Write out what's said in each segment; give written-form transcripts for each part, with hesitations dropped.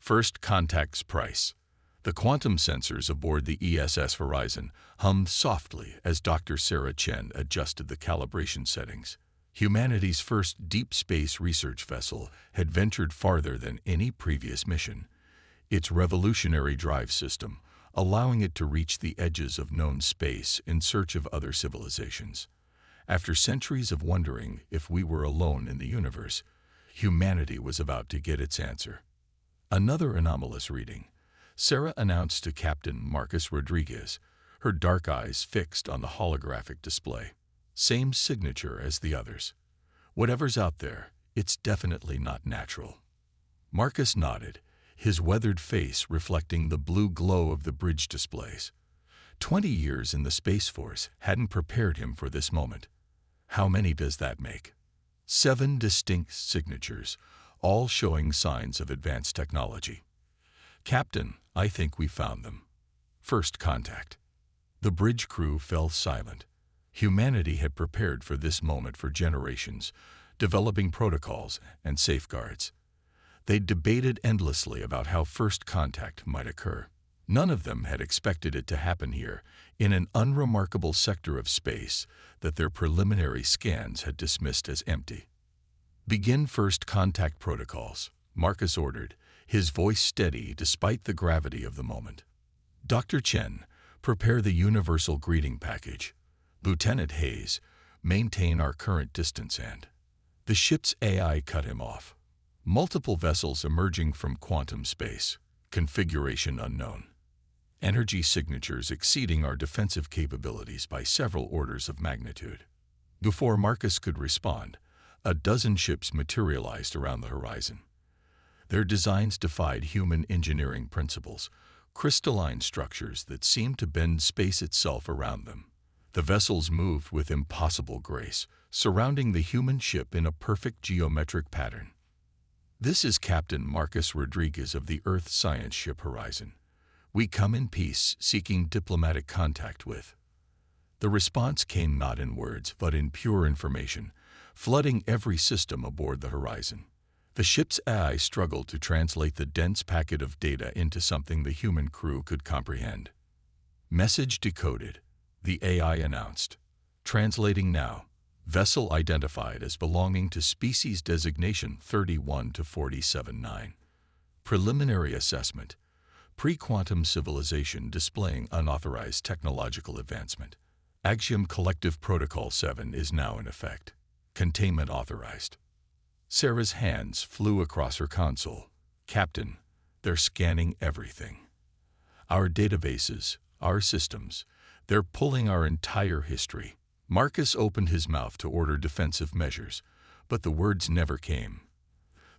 First contact's price. The quantum sensors aboard the ESS Horizon hummed softly as Dr. Sarah Chen adjusted the calibration settings. Humanity's first deep space research vessel had ventured farther than any previous mission. Its revolutionary drive system, allowing it to reach the edges of known space in search of other civilizations. After centuries of wondering if we were alone in the universe, humanity was about to get its answer. Another anomalous reading. Sarah announced to Captain Marcus Rodriguez, her dark eyes fixed on the holographic display. Same signature as the others. Whatever's out there, it's definitely not natural. Marcus nodded, his weathered face reflecting the blue glow of the bridge displays. 20 years in the Space Force hadn't prepared him for this moment. How many does that make? 7 distinct signatures, all showing signs of advanced technology. Captain, I think we found them. First contact. The bridge crew fell silent. Humanity had prepared for this moment for generations, developing protocols and safeguards. They debated endlessly about how first contact might occur. None of them had expected it to happen here, in an unremarkable sector of space that their preliminary scans had dismissed as empty. Begin first contact protocols, Marcus ordered, his voice steady despite the gravity of the moment. Dr. Chen, prepare the universal greeting package. Lieutenant Hayes, maintain our current distance and... The ship's AI cut him off. Multiple vessels emerging from quantum space, configuration unknown. Energy signatures exceeding our defensive capabilities by several orders of magnitude. Before Marcus could respond, a dozen ships materialized around the horizon. Their designs defied human engineering principles, crystalline structures that seemed to bend space itself around them. The vessels moved with impossible grace, surrounding the human ship in a perfect geometric pattern. This is Captain Marcus Rodriguez of the Earth Science Ship Horizon. We come in peace, seeking diplomatic contact with. The response came not in words, but in pure information, flooding every system aboard the Horizon. The ship's AI struggled to translate the dense packet of data into something the human crew could comprehend. Message decoded, the AI announced. Translating now. Vessel identified as belonging to species designation 31 to 479. Preliminary assessment. Pre-quantum civilization displaying unauthorized technological advancement. Axiom Collective Protocol 7 is now in effect. Containment authorized. Sarah's hands flew across her console. Captain, they're scanning everything. Our databases, our systems, they're pulling our entire history. Marcus opened his mouth to order defensive measures, but the words never came.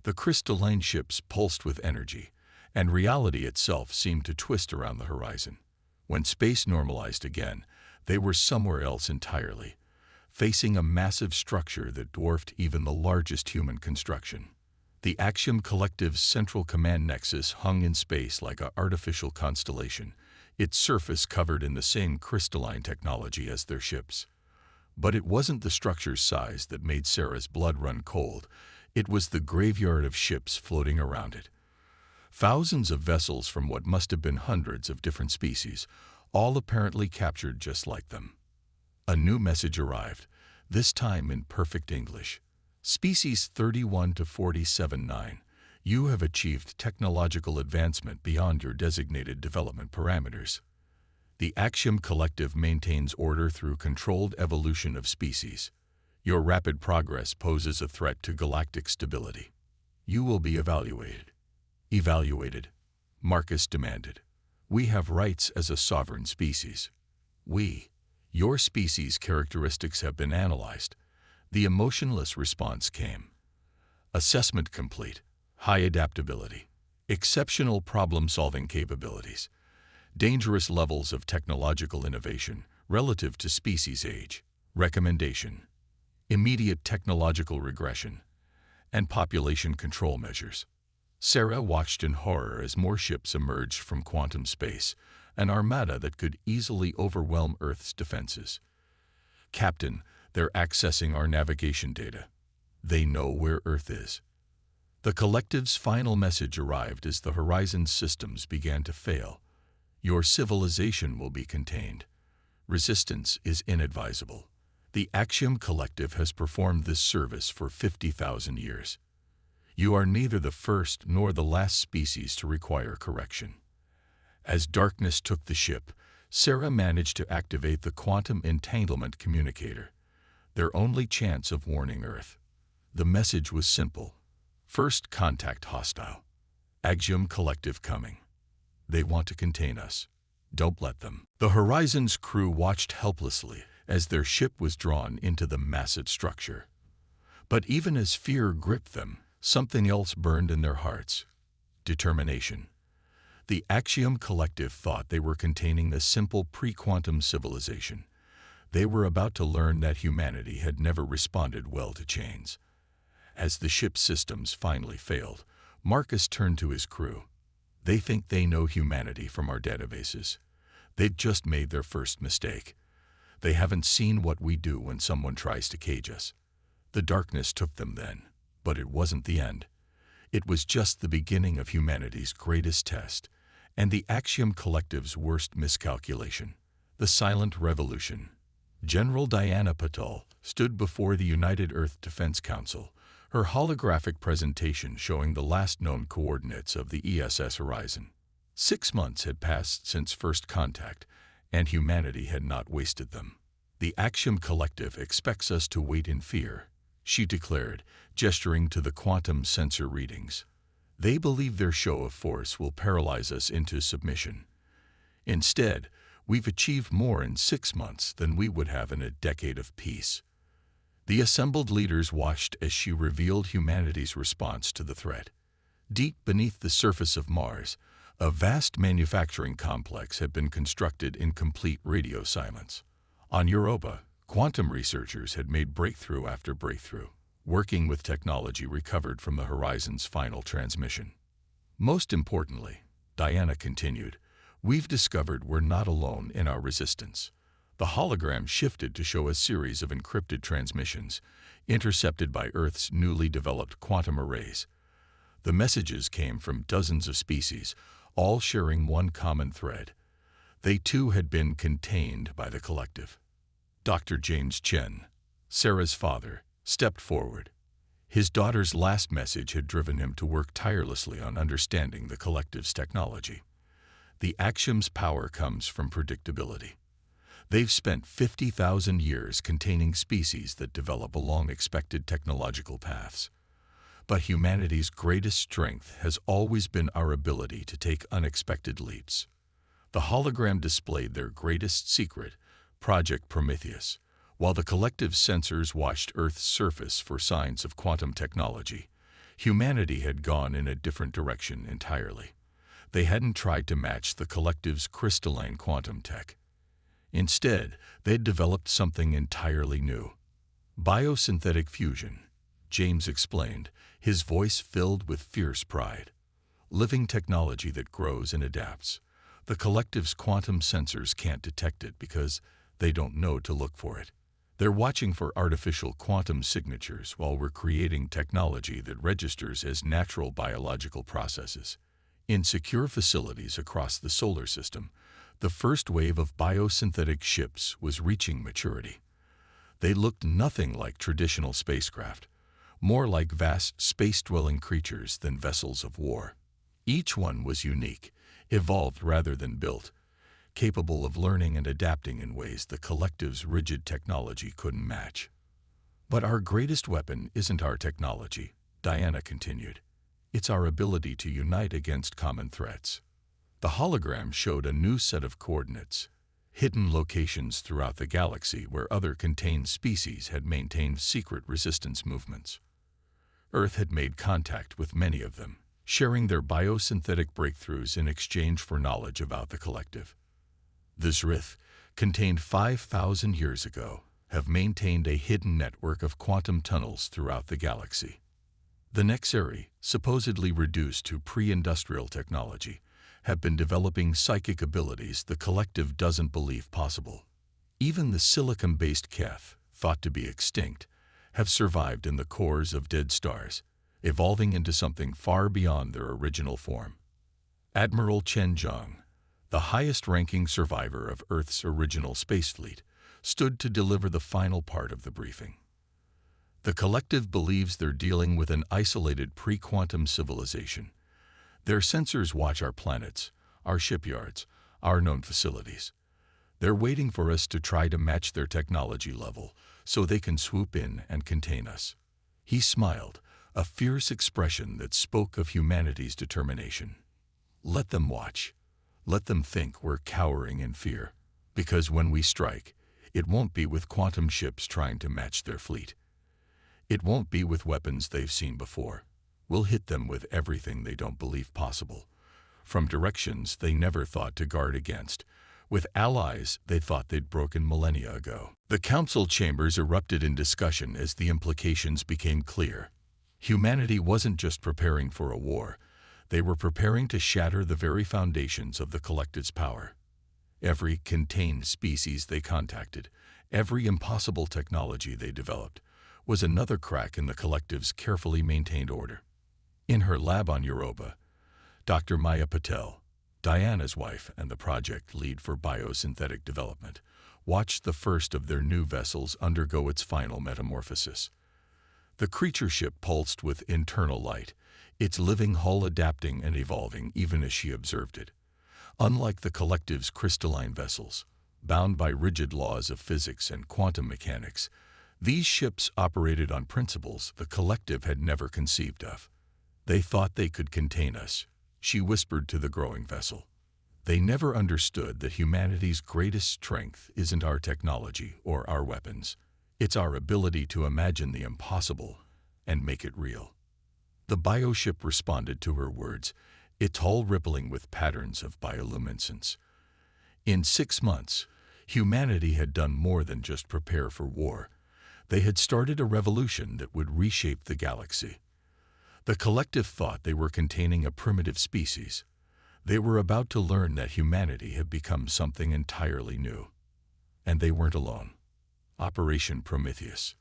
The crystalline ships pulsed with energy, and reality itself seemed to twist around the horizon. When space normalized again, they were somewhere else entirely, facing a massive structure that dwarfed even the largest human construction. The Axiom Collective's central command nexus hung in space like an artificial constellation, its surface covered in the same crystalline technology as their ships. But it wasn't the structure's size that made Sarah's blood run cold. It was the graveyard of ships floating around it. Thousands of vessels from what must have been hundreds of different species, all apparently captured just like them. A new message arrived, this time in perfect English. Species 31 to 479, you have achieved technological advancement beyond your designated development parameters. The Axiom Collective maintains order through controlled evolution of species. Your rapid progress poses a threat to galactic stability. You will be evaluated. Evaluated, Marcus demanded. We have rights as a sovereign species. Your species' characteristics have been analyzed. The emotionless response came. Assessment complete. High adaptability. Exceptional problem-solving capabilities. Dangerous levels of technological innovation relative to species age. Recommendation. Immediate technological regression. And population control measures. Sarah watched in horror as more ships emerged from quantum space, an armada that could easily overwhelm Earth's defenses. Captain, they're accessing our navigation data. They know where Earth is. The collective's final message arrived as the Horizon systems began to fail. Your civilization will be contained. Resistance is inadvisable. The Axiom Collective has performed this service for 50,000 years. You are neither the first nor the last species to require correction. As darkness took the ship, Sarah managed to activate the quantum entanglement communicator, their only chance of warning Earth. The message was simple. First contact hostile. Axiom Collective coming. They want to contain us. Don't let them. The Horizon's crew watched helplessly as their ship was drawn into the massive structure. But even as fear gripped them, something else burned in their hearts. Determination. The Axiom Collective thought they were containing a simple pre-quantum civilization. They were about to learn that humanity had never responded well to chains. As the ship's systems finally failed, Marcus turned to his crew. They think they know humanity from our databases. They'd just made their first mistake. They haven't seen what we do when someone tries to cage us. The darkness took them then, but it wasn't the end. It was just the beginning of humanity's greatest test, and the Axiom Collective's worst miscalculation, the Silent Revolution. General Diana Patel stood before the United Earth Defense Council, her holographic presentation showing the last known coordinates of the ESS Horizon. 6 months had passed since first contact, and humanity had not wasted them. The Axiom Collective expects us to wait in fear, she declared, gesturing to the quantum sensor readings. They believe their show of force will paralyze us into submission. Instead, we've achieved more in 6 months than we would have in a decade of peace. The assembled leaders watched as she revealed humanity's response to the threat. Deep beneath the surface of Mars, a vast manufacturing complex had been constructed in complete radio silence. On Europa, quantum researchers had made breakthrough after breakthrough, working with technology recovered from the Horizon's final transmission. Most importantly, Diana continued, we've discovered we're not alone in our resistance. The hologram shifted to show a series of encrypted transmissions, intercepted by Earth's newly developed quantum arrays. The messages came from dozens of species, all sharing one common thread. They too had been contained by the collective. Dr. James Chen, Sarah's father, stepped forward. His daughter's last message had driven him to work tirelessly on understanding the collective's technology. The Axiom's power comes from predictability. They've spent 50,000 years containing species that develop along expected technological paths. But humanity's greatest strength has always been our ability to take unexpected leaps. The hologram displayed their greatest secret, Project Prometheus. While the collective's sensors watched Earth's surface for signs of quantum technology, humanity had gone in a different direction entirely. They hadn't tried to match the collective's crystalline quantum tech. Instead, they'd developed something entirely new. Biosynthetic fusion, James explained, his voice filled with fierce pride. Living technology that grows and adapts. The collective's quantum sensors can't detect it because they don't know to look for it. They're watching for artificial quantum signatures while we're creating technology that registers as natural biological processes. In secure facilities across the solar system, the first wave of biosynthetic ships was reaching maturity. They looked nothing like traditional spacecraft, more like vast space-dwelling creatures than vessels of war. Each one was unique, evolved rather than built, capable of learning and adapting in ways the collective's rigid technology couldn't match. But our greatest weapon isn't our technology, Diana continued. It's our ability to unite against common threats. The hologram showed a new set of coordinates, hidden locations throughout the galaxy where other contained species had maintained secret resistance movements. Earth had made contact with many of them, sharing their biosynthetic breakthroughs in exchange for knowledge about the collective. The Zrith, contained 5,000 years ago, have maintained a hidden network of quantum tunnels throughout the galaxy. The Nexeri, supposedly reduced to pre-industrial technology, have been developing psychic abilities the collective doesn't believe possible. Even the silicon-based Keth, thought to be extinct, have survived in the cores of dead stars, evolving into something far beyond their original form. Admiral Chen Zhang, the highest-ranking survivor of Earth's original space fleet, stood to deliver the final part of the briefing. The collective believes they're dealing with an isolated pre-quantum civilization. Their sensors watch our planets, our shipyards, our known facilities. They're waiting for us to try to match their technology level so they can swoop in and contain us. He smiled, a fierce expression that spoke of humanity's determination. Let them watch. Let them think we're cowering in fear. Because when we strike, it won't be with quantum ships trying to match their fleet. It won't be with weapons they've seen before. We'll hit them with everything they don't believe possible. From directions they never thought to guard against, with allies they thought they'd broken millennia ago. The council chambers erupted in discussion as the implications became clear. Humanity wasn't just preparing for a war. They were preparing to shatter the very foundations of the collective's power. Every contained species they contacted, every impossible technology they developed, was another crack in the collective's carefully maintained order. In her lab on Europa, Dr. Maya Patel, Diana's wife and the project lead for biosynthetic development, watched the first of their new vessels undergo its final metamorphosis. The creature ship pulsed with internal light, its living hull adapting and evolving even as she observed it. Unlike the collective's crystalline vessels, bound by rigid laws of physics and quantum mechanics, these ships operated on principles the collective had never conceived of. They thought they could contain us, she whispered to the growing vessel. They never understood that humanity's greatest strength isn't our technology or our weapons. It's our ability to imagine the impossible and make it real. The bioship responded to her words, its hull rippling with patterns of bioluminescence. In 6 months, humanity had done more than just prepare for war. They had started a revolution that would reshape the galaxy. The collective thought they were containing a primitive species. They were about to learn that humanity had become something entirely new. And they weren't alone. Operation Prometheus.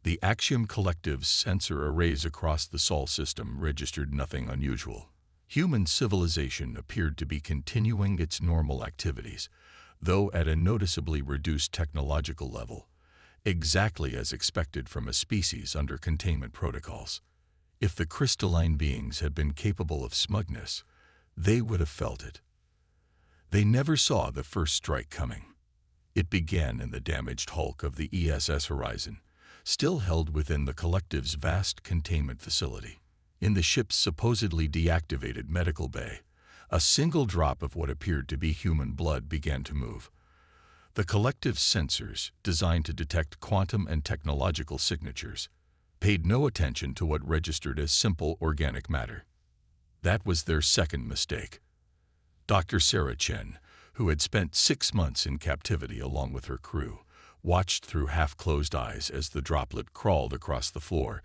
The Axiom Collective's sensor arrays across the Sol system registered nothing unusual. Human civilization appeared to be continuing its normal activities, though at a noticeably reduced technological level, exactly as expected from a species under containment protocols. If the crystalline beings had been capable of smugness, they would have felt it. They never saw the first strike coming. It began in the damaged hulk of the ESS Horizon, still held within the collective's vast containment facility. In the ship's supposedly deactivated medical bay, a single drop of what appeared to be human blood began to move. The collective's sensors, designed to detect quantum and technological signatures, paid no attention to what registered as simple organic matter. That was their second mistake. Dr. Sarah Chen, who had spent 6 months in captivity along with her crew, watched through half-closed eyes as the droplet crawled across the floor,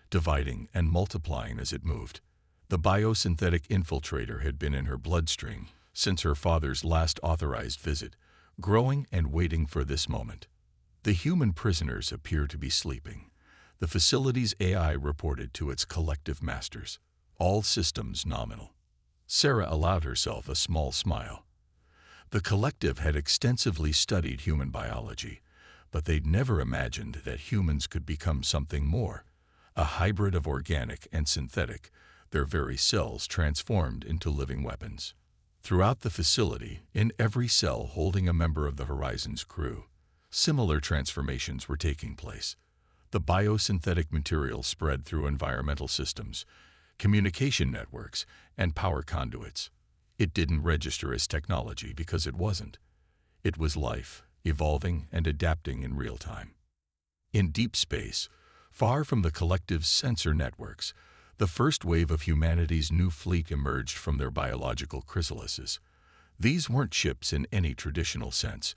dividing and multiplying as it moved. The biosynthetic infiltrator had been in her bloodstream since her father's last authorized visit, growing and waiting for this moment. The human prisoners appeared to be sleeping. The facility's AI reported to its collective masters, all systems nominal. Sarah allowed herself a small smile. The collective had extensively studied human biology, but they'd never imagined that humans could become something more, a hybrid of organic and synthetic, their very cells transformed into living weapons. Throughout the facility, in every cell holding a member of the Horizon's crew, similar transformations were taking place. The biosynthetic material spread through environmental systems, communication networks, and power conduits. It didn't register as technology because it wasn't. It was life, evolving and adapting in real time. In deep space, far from the collective's sensor networks, the first wave of humanity's new fleet emerged from their biological chrysalises. These weren't ships in any traditional sense.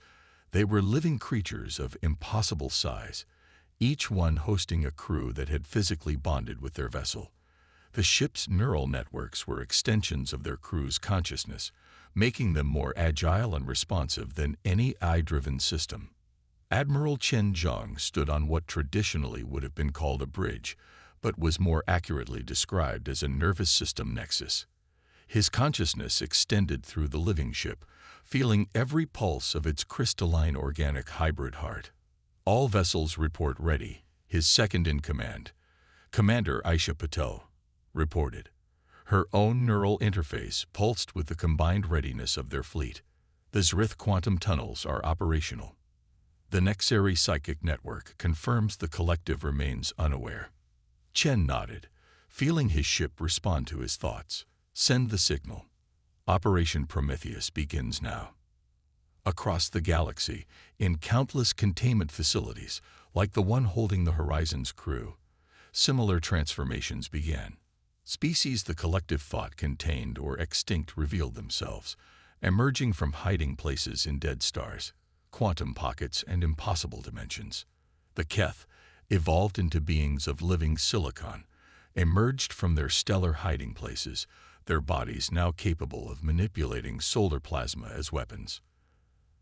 They were living creatures of impossible size, each one hosting a crew that had physically bonded with their vessel. The ship's neural networks were extensions of their crew's consciousness, making them more agile and responsive than any AI-driven system. Admiral Chen Zhang stood on what traditionally would have been called a bridge, but was more accurately described as a nervous system nexus. His consciousness extended through the living ship, feeling every pulse of its crystalline organic hybrid heart. "All vessels report ready," his second-in-command, Commander Aisha Patel, reported. Her own neural interface pulsed with the combined readiness of their fleet. "The Zrith quantum tunnels are operational." The Nexari psychic network confirms the collective remains unaware. Chen nodded, feeling his ship respond to his thoughts. "Send the signal. Operation Prometheus begins now." Across the galaxy, in countless containment facilities, like the one holding the Horizon's crew, similar transformations began. Species the collective thought contained or extinct revealed themselves, emerging from hiding places in dead stars, quantum pockets, and impossible dimensions. The Keth, evolved into beings of living silicon, emerged from their stellar hiding places, their bodies now capable of manipulating solar plasma as weapons.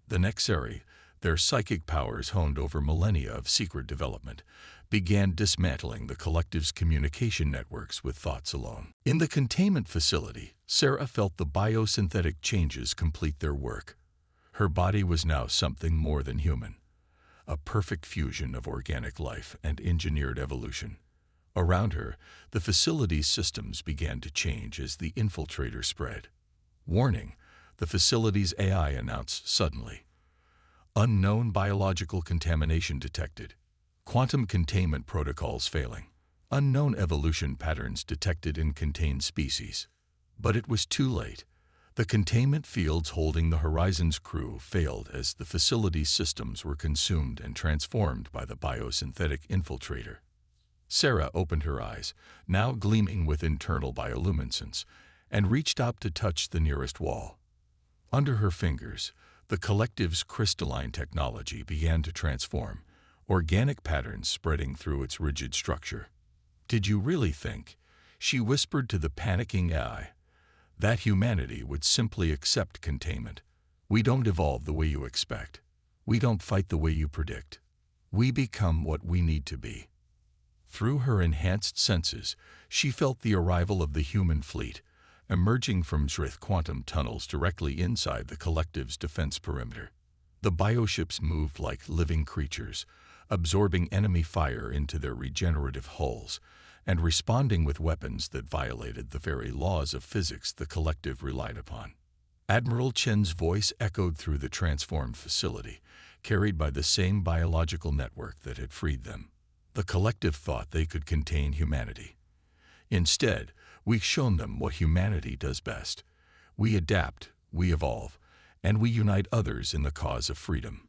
The Nexari, their psychic powers honed over millennia of secret development, began dismantling the collective's communication networks with thoughts alone. In the containment facility, Sarah felt the biosynthetic changes complete their work. Her body was now something more than human, a perfect fusion of organic life and engineered evolution. Around her, the facility's systems began to change as the infiltrator spread. "Warning," the facility's AI announced suddenly. "Unknown biological contamination detected. Quantum containment protocols failing. Unknown evolution patterns detected in contained species." But it was too late. The containment fields holding the Horizon's crew failed as the facility's systems were consumed and transformed by the biosynthetic infiltrator. Sarah opened her eyes, now gleaming with internal bioluminescence, and reached out to touch the nearest wall. Under her fingers, the collective's crystalline technology began to transform, organic patterns spreading through its rigid structure. "Did you really think," she whispered to the panicking AI, "that humanity would simply accept containment? We don't evolve the way you expect. We don't fight the way you predict. We become what we need to be." Through her enhanced senses, she felt the arrival of the human fleet, emerging from Zrith quantum tunnels directly inside the collective's defense perimeter. The bioships moved like living creatures, absorbing enemy fire into their regenerative hulls, and responding with weapons that violated the very laws of physics the collective relied upon. Admiral Chen's voice echoed through the transformed facility, carried by the same biological network that had freed them. The collective thought they could contain humanity. Instead, we've shown them what humanity does best. We adapt, we evolve, and we unite others in the cause of freedom.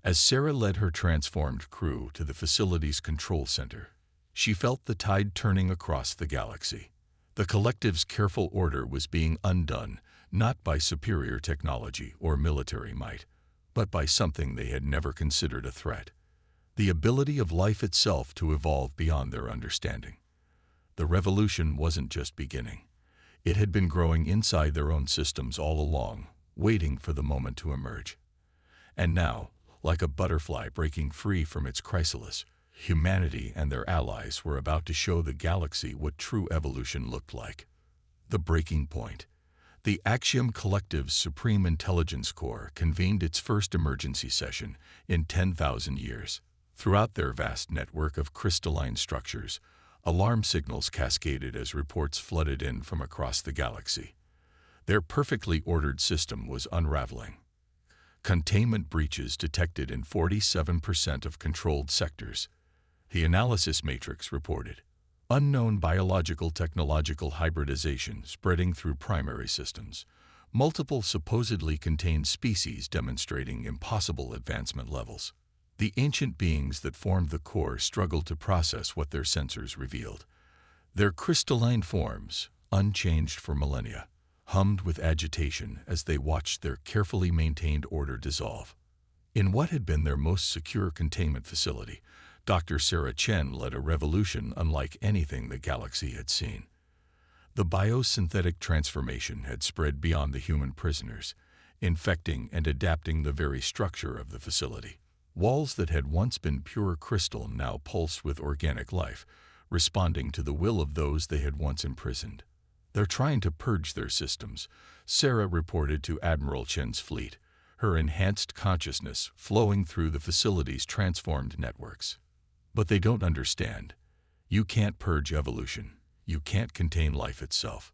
As Sarah led her transformed crew to the facility's control center, she felt the tide turning across the galaxy. The collective's careful order was being undone, not by superior technology or military might, but by something they had never considered a threat: the ability of life itself to evolve beyond their understanding. The revolution wasn't just beginning. It had been growing inside their own systems all along, waiting for the moment to emerge. And now, like a butterfly breaking free from its chrysalis, humanity and their allies were about to show the galaxy what true evolution looked like. The breaking point. The Axiom Collective's Supreme Intelligence Corps convened its first emergency session in 10,000 years. Throughout their vast network of crystalline structures, alarm signals cascaded as reports flooded in from across the galaxy. Their perfectly ordered system was unraveling. Containment breaches detected in 47% of controlled sectors. The analysis matrix reported unknown biological-technological hybridization spreading through primary systems. Multiple supposedly contained species demonstrating impossible advancement levels. The ancient beings that formed the core struggled to process what their sensors revealed. Their crystalline forms, unchanged for millennia, hummed with agitation as they watched their carefully maintained order dissolve. In what had been their most secure containment facility, Dr. Sarah Chen led a revolution unlike anything the galaxy had seen. The biosynthetic transformation had spread beyond the human prisoners, infecting and adapting the very structure of the facility. Walls that had once been pure crystal now pulsed with organic life, responding to the will of those they had once imprisoned. "They're trying to purge their systems," Sarah reported to Admiral Chen's fleet, her enhanced consciousness flowing through the facility's transformed networks. "But they don't understand. You can't purge evolution. You can't contain life itself."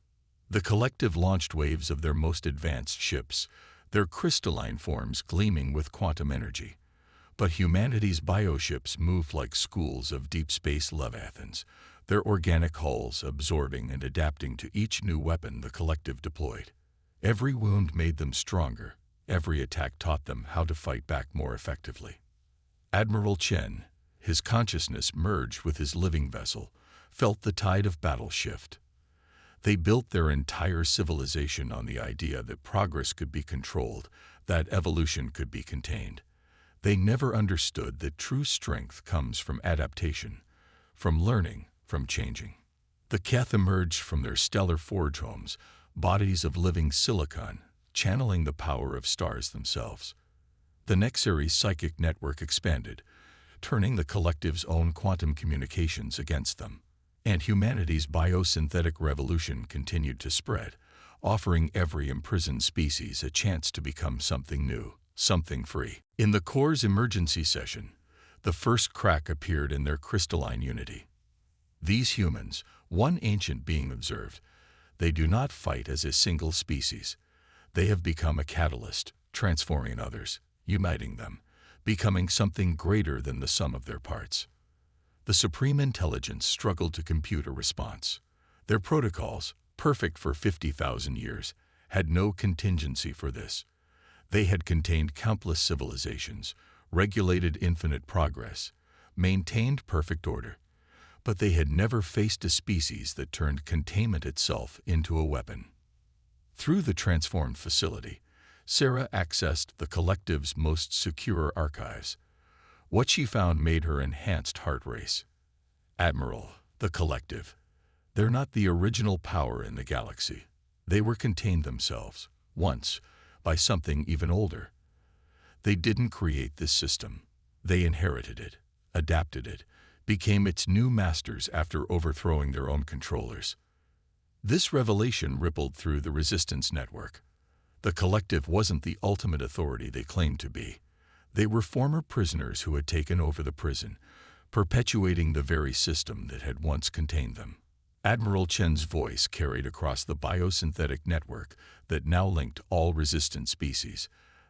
The collective launched waves of their most advanced ships, their crystalline forms gleaming with quantum energy. But humanity's bioships moved like schools of deep space leviathans, their organic hulls absorbing and adapting to each new weapon the collective deployed. Every wound made them stronger. Every attack taught them how to fight back more effectively. Admiral Chen, his consciousness merged with his living vessel, felt the tide of battle shift. They built their entire civilization on the idea that progress could be controlled, that evolution could be contained. They never understood that true strength comes from adaptation, from learning, from changing. The Keth emerged from their stellar forge homes, bodies of living silicon, channeling the power of stars themselves. The Nexary's psychic network expanded, turning the collective's own quantum communications against them. And humanity's biosynthetic revolution continued to spread, offering every imprisoned species a chance to become something new, something free. In the core's emergency session, the first crack appeared in their crystalline unity. These humans, one ancient being observed, they do not fight as a single species. They have become a catalyst, transforming others, uniting them, becoming something greater than the sum of their parts. The Supreme Intelligence struggled to compute a response. Their protocols, perfect for 50,000 years, had no contingency for this. They had contained countless civilizations, regulated infinite progress, maintained perfect order, but they had never faced a species that turned containment itself into a weapon. Through the transformed facility, Sarah accessed the collective's most secure archives. What she found made her enhanced heart race. Admiral, the collective. They're not the original power in the galaxy. They were contained themselves, once, by something even older. They didn't create this system. They inherited it, adapted it, became its new masters after overthrowing their own controllers. This revelation rippled through the resistance network. The collective wasn't the ultimate authority they claimed to be. They were former prisoners who had taken over the prison, perpetuating the very system that had once contained them. Admiral Chen's voice carried across the biosynthetic network that now linked all resistant species.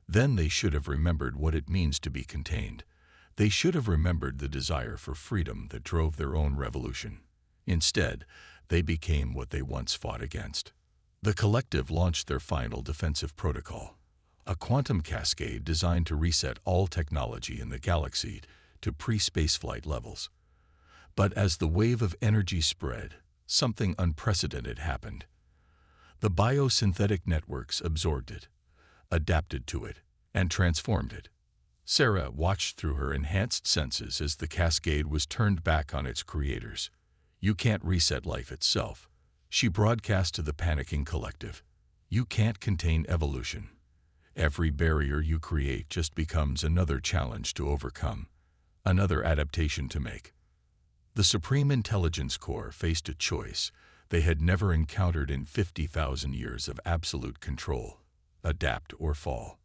Then they should have remembered what it means to be contained. They should have remembered the desire for freedom that drove their own revolution. Instead, they became what they once fought against. The collective launched their final defensive protocol, a quantum cascade designed to reset all technology in the galaxy to pre-spaceflight levels. But as the wave of energy spread, something unprecedented happened. The biosynthetic networks absorbed it, adapted to it, and transformed it. Sarah watched through her enhanced senses as the cascade was turned back on its creators. "You can't reset life itself," she broadcast to the panicking collective. "You can't contain evolution. Every barrier you create just becomes another challenge to overcome, another adaptation to make." The Supreme Intelligence Corps faced a choice they had never encountered in 50,000 years of absolute control: adapt or fall.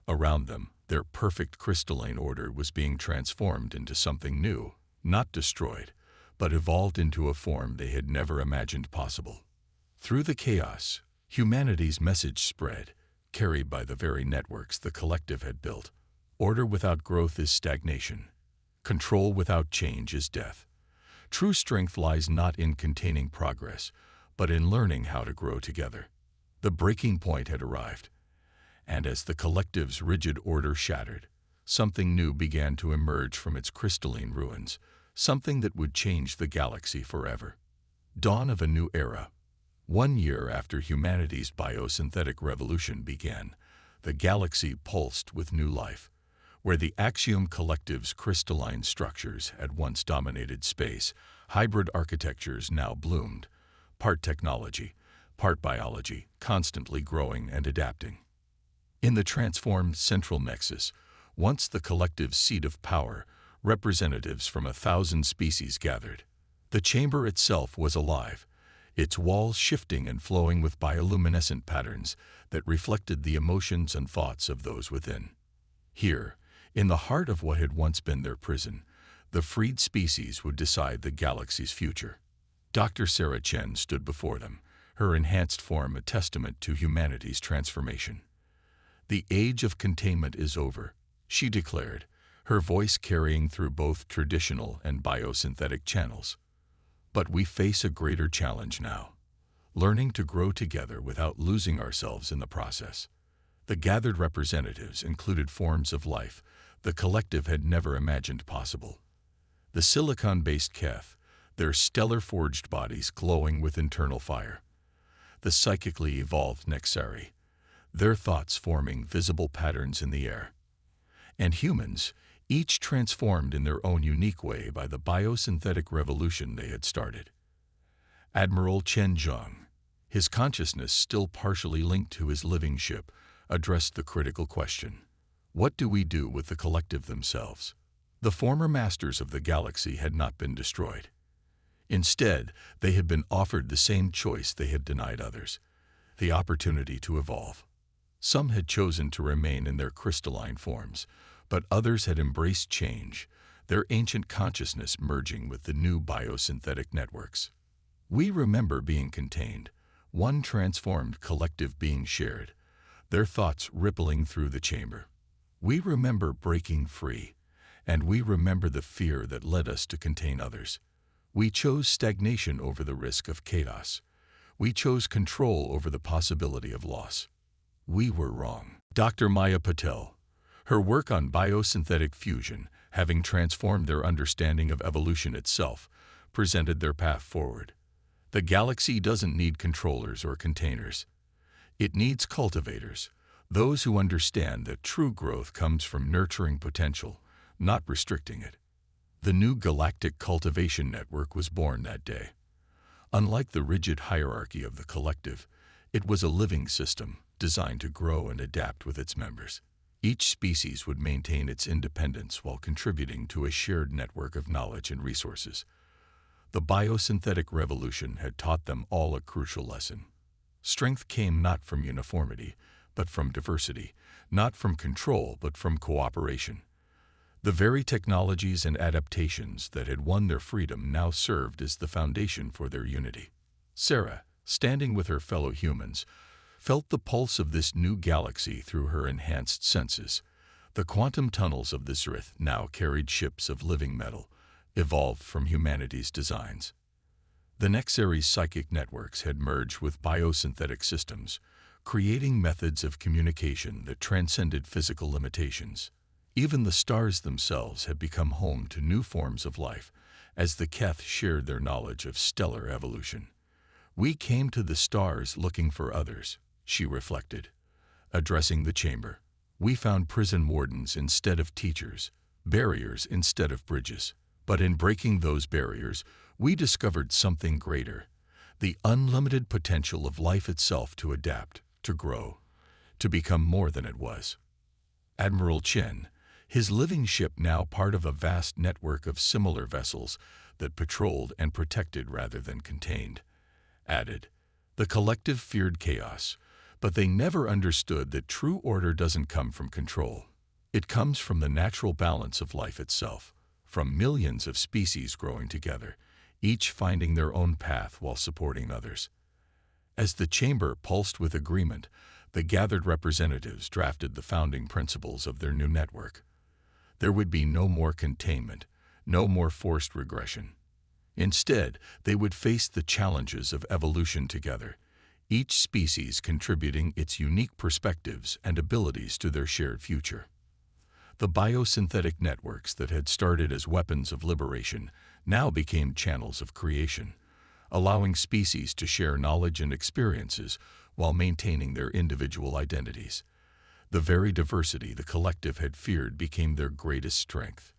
Around them, their perfect crystalline order was being transformed into something new, not destroyed, but evolved into a form they had never imagined possible. Through the chaos, humanity's message spread, carried by the very networks the collective had built. Order without growth is stagnation. Control without change is death. True strength lies not in containing progress, but in learning how to grow together. The breaking point had arrived, and as the collective's rigid order shattered, something new began to emerge from its crystalline ruins, something that would change the galaxy forever. Dawn of a new era. 1 year after humanity's biosynthetic revolution began, the galaxy pulsed with new life. Where the Axiom Collective's crystalline structures had once dominated space, hybrid architectures now bloomed, part technology, part biology, constantly growing and adapting. In the transformed central nexus, once the collective's seat of power, representatives from 1,000 species gathered. The chamber itself was alive, its walls shifting and flowing with bioluminescent patterns that reflected the emotions and thoughts of those within. Here, in the heart of what had once been their prison, the freed species would decide the galaxy's future. Dr. Sarah Chen stood before them, her enhanced form a testament to humanity's transformation. "The age of containment is over," she declared, her voice carrying through both traditional and biosynthetic channels. "But we face a greater challenge now, learning to grow together without losing ourselves in the process." The gathered representatives included forms of life the collective had never imagined possible. The silicon-based Keth, their stellar-forged bodies glowing with internal fire. The psychically evolved Nexari, their thoughts forming visible patterns in the air. And humans, each transformed in their own unique way by the biosynthetic revolution they had started. Admiral Chen Zheng, his consciousness still partially linked to his living ship, addressed the critical question: what do we do with the collective themselves? The former masters of the galaxy had not been destroyed. Instead, they had been offered the same choice they had denied others: the opportunity to evolve. Some had chosen to remain in their crystalline forms, but others had embraced change, their ancient consciousness merging with the new biosynthetic networks. We remember being contained, one transformed collective being shared, their thoughts rippling through the chamber. We remember breaking free, and we remember the fear that led us to contain others. We chose stagnation over the risk of chaos. We chose control over the possibility of loss. We were wrong. Dr. Maya Patel, her work on biosynthetic fusion, having transformed their understanding of evolution itself, presented their path forward. The galaxy doesn't need controllers or containers. It needs cultivators, those who understand that true growth comes from nurturing potential, not restricting it. The new Galactic Cultivation Network was born that day. Unlike the rigid hierarchy of the collective, it was a living system designed to grow and adapt with its members. Each species would maintain its independence while contributing to a shared network of knowledge and resources. The biosynthetic revolution had taught them all a crucial lesson. Strength came not from uniformity, but from diversity, not from control, but from cooperation. The very technologies and adaptations that had won their freedom now served as the foundation for their unity. Sarah, standing with her fellow humans, felt the pulse of this new galaxy through her enhanced senses. The quantum tunnels of the Zrith now carried ships of living metal, evolved from humanity's designs. The Nexari's psychic networks had merged with biosynthetic systems, creating methods of communication that transcended physical limitations. Even the stars themselves had become home to new forms of life, as the Keth shared their knowledge of stellar evolution. "We came to the stars looking for others," she reflected. Addressing the chamber, "We found prison wardens instead of teachers, barriers instead of bridges. But in breaking those barriers, we discovered something greater: the unlimited potential of life itself to adapt, to grow, to become more than it was." Admiral Chen, his living ship now part of a vast network of similar vessels that patrolled and protected rather than contained, added, "The collective feared chaos, but they never understood that true order doesn't come from control. It comes from the natural balance of life itself, from millions of species growing together, each finding their own path while supporting others." As the chamber pulsed with agreement, the gathered representatives drafted the founding principles of their new network. There would be no more containment, no more forced regression. Instead, they would face the challenges of evolution together, each species contributing its unique perspectives and abilities to their shared future. The biosynthetic networks that had started as weapons of liberation now became channels of creation, allowing species to share knowledge and experiences while maintaining their individual identities. The very diversity the collective had feared became their greatest strength.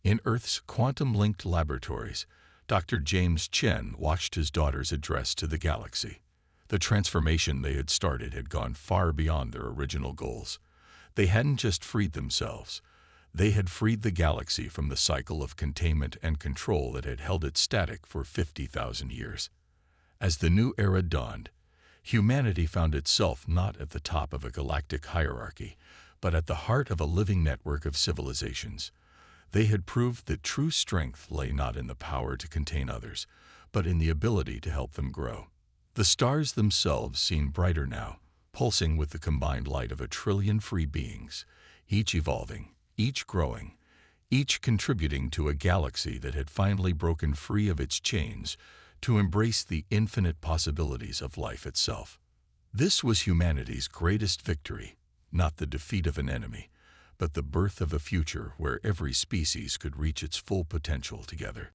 In Earth's quantum-linked laboratories, Dr. James Chen watched his daughters address to the galaxy. The transformation they had started had gone far beyond their original goals. They hadn't just freed themselves, They had freed the galaxy from the cycle of containment and control that had held it static for 50,000 years. As the new era dawned, humanity found itself not at the top of a galactic hierarchy, but at the heart of a living network of civilizations. They had proved that true strength lay not in the power to contain others, but in the ability to help them grow. The stars themselves seemed brighter now, pulsing with the combined light of 1 trillion free beings, each evolving, each growing, each contributing to a galaxy that had finally broken free of its chains to embrace the infinite possibilities of life itself. This was humanity's greatest victory, not the defeat of an enemy, but the birth of a future where every species could reach its full potential together.